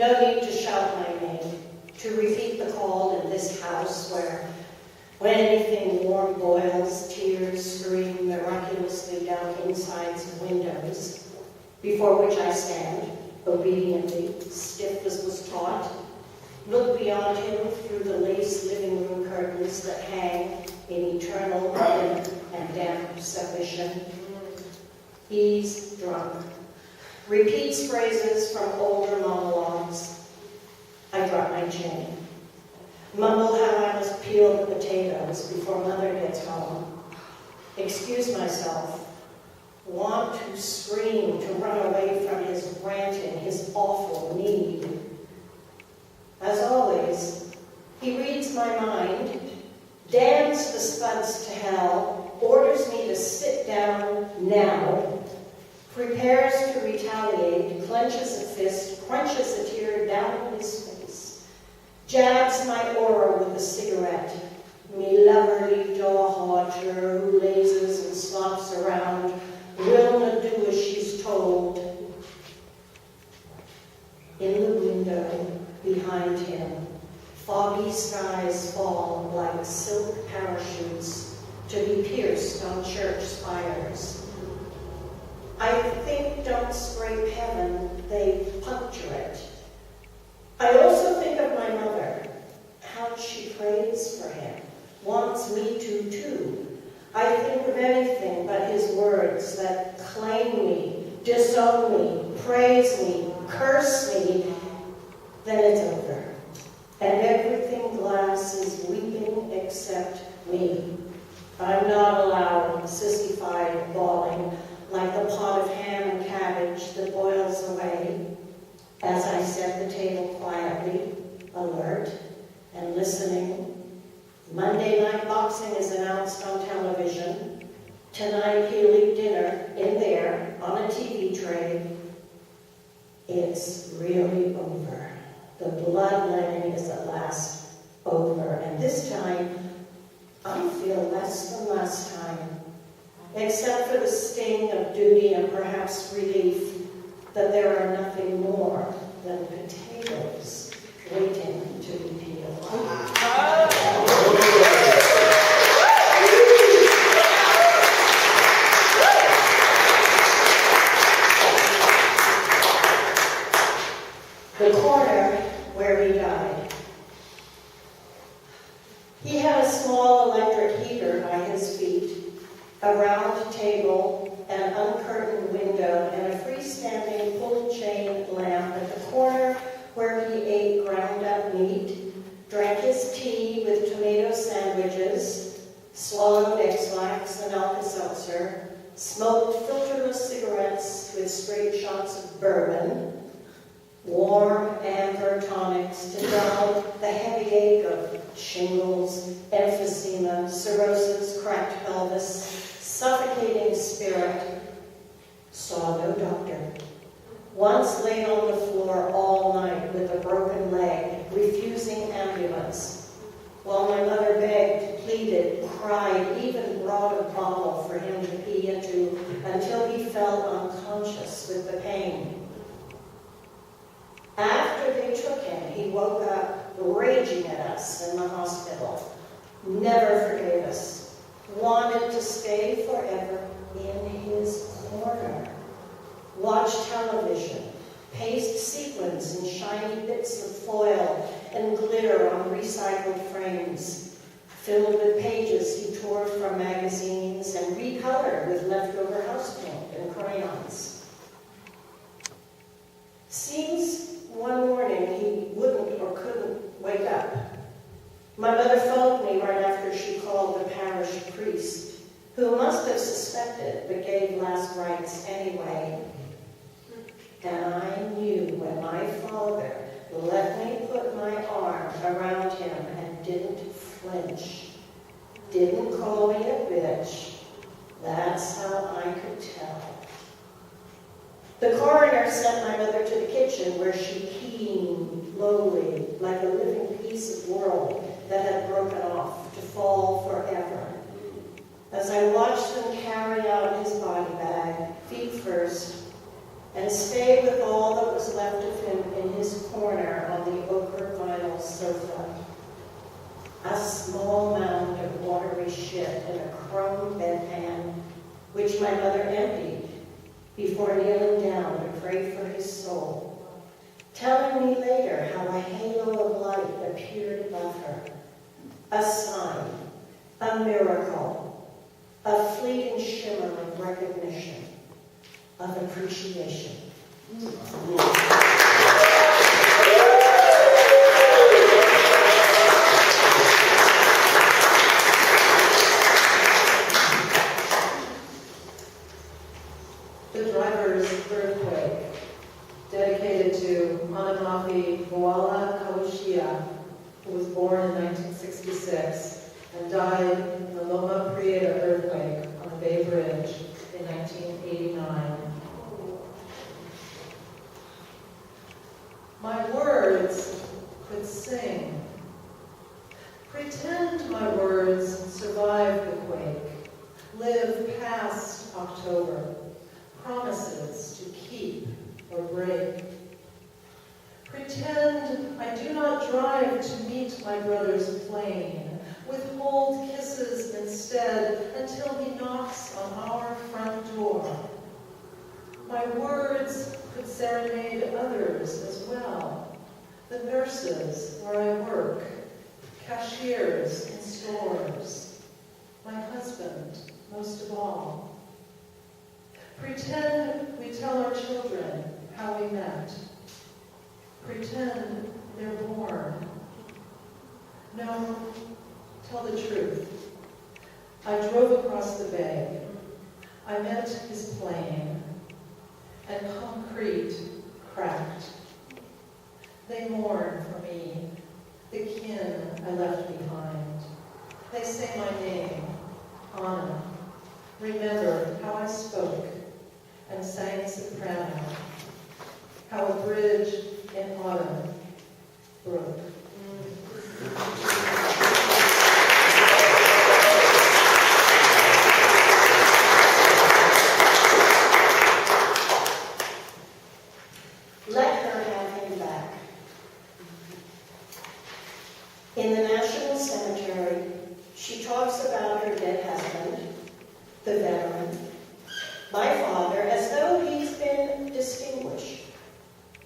No need to shout my name, to repeat the call in this house where, when anything warm boils, tears stream miraculously down insides of windows, before which I stand, obediently, stiff as was taught, look beyond him through the lace living room curtains that hang in eternal dim and damp submission. He's drunk. Repeats phrases from older monologues. I drop my chin. Mumble how I must peel the potatoes before Mother gets home. Excuse myself. Want to scream, to run away from his ranting, his awful need. As always, he reads my mind, damns the spuds to hell, orders me to sit down now, prepares to retaliate, clenches a fist, crunches a tear down his face, jabs my aura with a cigarette, me loverly jaw-haunter who lazes and slops around, will not do as she's told. In the window behind him, foggy skies fall like silk parachutes to be pierced on church spires. I think don't scrape heaven, they puncture it. I also think of my mother, how she prays for him, wants me to too. I think of anything but his words that claim me, disown me, praise me, curse me. Then it's over. And everything glass is weeping except me. I'm not allowed, sissified, bawling, like the pot of ham and cabbage that boils away, as I set the table quietly, alert and listening. Monday night boxing is announced on television. Tonight he'll eat dinner in there on a TV tray. It's really over. The bloodletting is at last over, and this time I feel less than last time, except for the sting of duty and perhaps relief that there are nothing more than potatoes waiting to be peeled. The corner where he died. He had a small electric heater by his feet, a round table, an uncurtained window, and a freestanding pull-chain lamp at the corner where he ate ground-up meat, drank his tea with tomato sandwiches, swallowed X-Lax and Alka-Seltzer, smoked filterless cigarettes with straight shots of bourbon, warm amber tonics to dull the heavy ache of shingles, emphysema, cirrhosis, cracked pelvis, suffocating spirit. Saw no doctor. Once laid on the floor all night with a broken leg, refusing ambulance. While my mother begged, pleaded, cried, even brought a bottle for him to pee into until he fell unconscious with the pain. After they took him, he woke up raging at us in the hospital. Never forgave us. Wanted to stay forever in his corner. Watch television. Paste sequins in shiny bits of foil and glitter on recycled frames. Filled with pages he tore from magazines and recolored with leftover house paint and crayons. Seems one morning he wouldn't or couldn't wake up. My mother phoned me right after she called the parish priest, who must have suspected but gave last rites anyway. And I knew when my father let me put my arm around him and didn't flinch, didn't call me a bitch, that's how I could tell. The coroner sent my mother to the kitchen where she keened lowly like a living piece of world that had broken off to fall forever. As I watched them carry out his body bag, feet first, and stay with all that was left of him in his corner small mound of watery shit in a chrome bedpan, which my mother emptied before kneeling down to pray for his soul, telling me later how a halo of light appeared above her, a sign, a miracle, a fleeting shimmer of recognition, of appreciation. The driver's earthquake, dedicated to Anamafi Moala Kawashia, who was born in 1966 and died in the Loma Prieta earthquake on the Bay Bridge in 1989. My words could sing. Pretend my words survive the quake, live past October, promises to keep or break. Pretend I do not drive to meet my brother's plane, withhold kisses instead until he knocks on our front door. My words could serenade others as well, the nurses where I work, cashiers in stores, my husband most of all. Pretend we tell our children how we met. Pretend they're born. No, tell the truth. I drove across the bay. I met his plane, and concrete cracked. They mourn for me, the kin I left behind. They say my name, Anna. Remember how I spoke and sang soprano, how a bridge in autumn broke. Let her have him back. In the National Cemetery, she talks about her dead husband, the veteran, my father, as though he's been distinguished,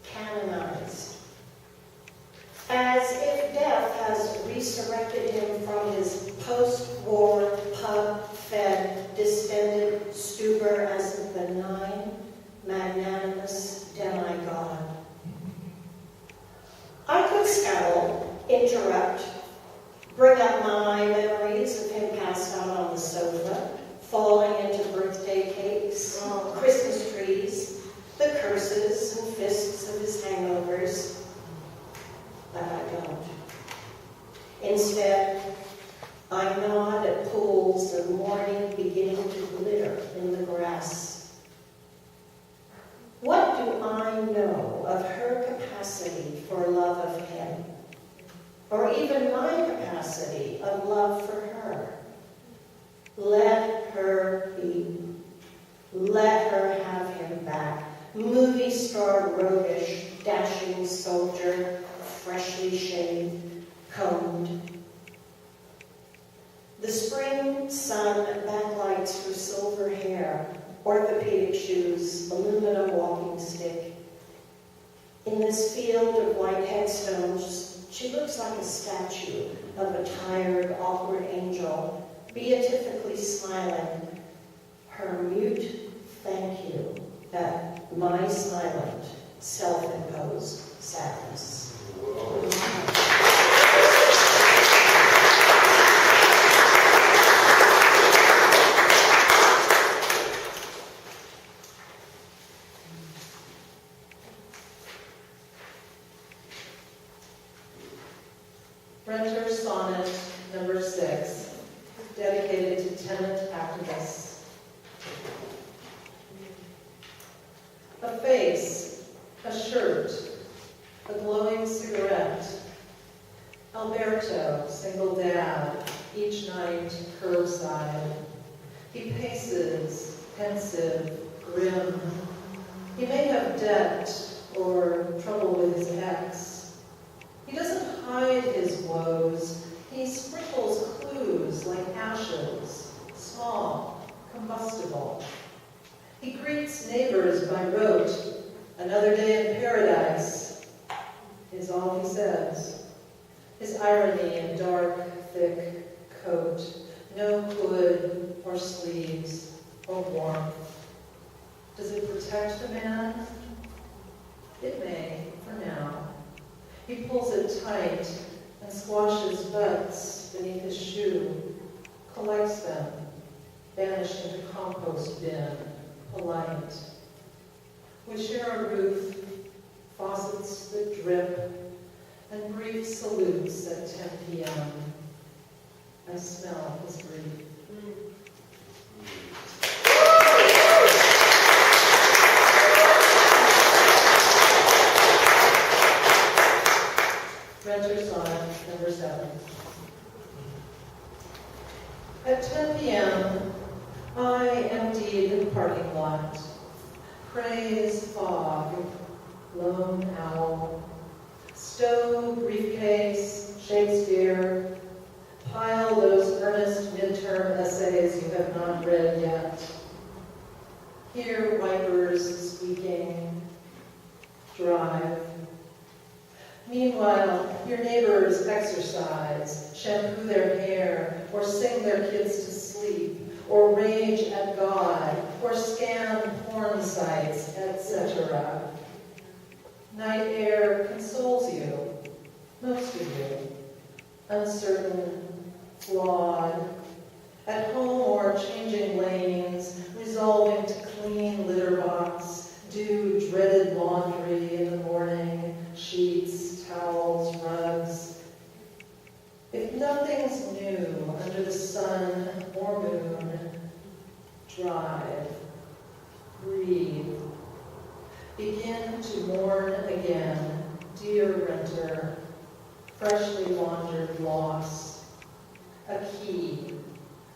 canonized, as if death has resurrected him from his post-war, pub-fed, distended stupor as a benign, magnanimous demigod. I could scowl, interrupt, bring up my memories of him passed out on the sofa, falling into birthday cakes, Christmas trees, the curses and fists of his hangovers. But I don't. Instead, I nod at pools of morning beginning to glitter in the grass. What do I know of her capacity for love of him? Or even my capacity of love for her? Let her be. Let her have him back. Movie star roguish, dashing soldier, freshly shaved, combed. The spring sun backlights her silver hair, orthopedic shoes, aluminum walking stick. In this field of white headstones, she looks like a statue of a tired, awkward angel, beatifically smiling, her mute thank you at my silent, self-imposed sadness. Renter Sonnet number 6, dedicated to tenant activists. A face, a shirt, a glowing cigarette. Alberto, single dad, each night curbside. He paces, pensive, grim. He may have debt or trouble with his ex. He doesn't hide his woes. He sprinkles I wrote, "Another day in paradise," is all he says. His irony in dark, thick coat, no hood or sleeves or warmth. Does it protect a man? It may, for now. He pulls it tight and squashes butts beneath his shoe, collects them, banished into compost bin, polite. We share a roof, faucets that drip, and brief salutes at 10 p.m. I smell his grief. Renter Sonnet number 7. At 10 p.m., I emptied the parking lot. Praise fog, lone owl, stow briefcase, Shakespeare, pile those earnest midterm essays you have not read yet. Hear wipers squeaking, drive. Meanwhile, your neighbors exercise, shampoo their hair, or sing their kids to sleep, or rage at God, or scan porn sites, etc. Night air consoles you, most of you, uncertain, flawed, at home or changing lanes, resolving to clean litter box, do dreaded laundry in the morning, sheets, towels, rugs. If nothing's new under the sun or moon, drive, breathe, begin to mourn again, dear renter, freshly laundered loss, a key,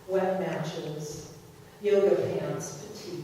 wet matches, yoga pants, petite.